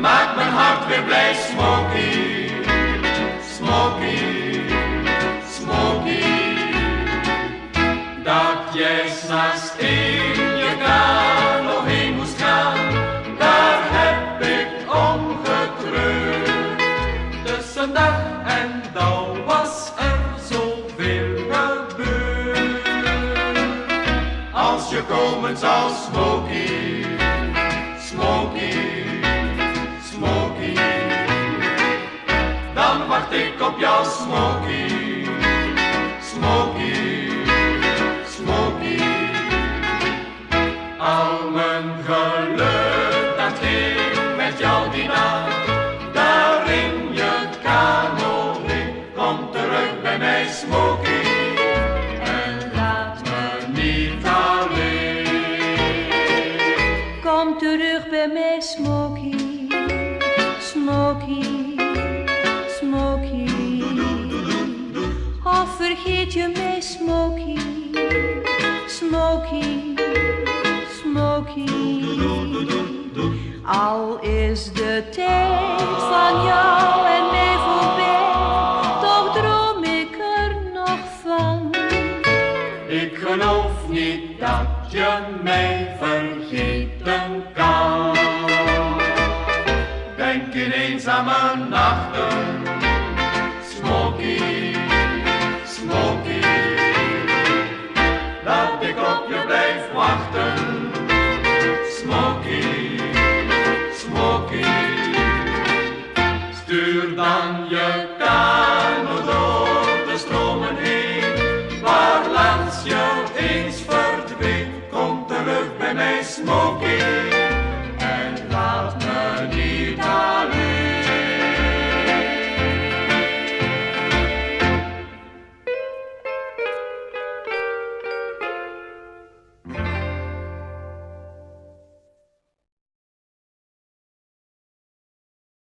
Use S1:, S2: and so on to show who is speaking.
S1: maakt mijn hart weer blij. Smokey, Smokey, Smokey. Dat jij 's nachts in je kano heen moest gaan, daar heb ik om getreurd. Tussen dag en dauw was er zoveel gebeurd. Als je komen zou, Smokey, Smokey, Smokey, dan wacht ik op jou, Smokey, Smokey, Smokey. Al mijn geluk, dat ging met jou die nacht, daar in je kano ligt. Kom terug bij mij, Smokey, en laat me niet alleen.
S2: Kom terug bij mij, Smokey, Smokey, Smokey. Of vergeet je mij, Smokey, Smokey, Smokey. Al is de tijd van jou en mij voorbij, toch droom ik er nog van.
S1: Ik geloof niet dat je mij vergeten kan. Denk in eenzame nachten, Smokey, Smokey, dat ik op je blijf wachten, Smokey, Smokey. Stuur dan je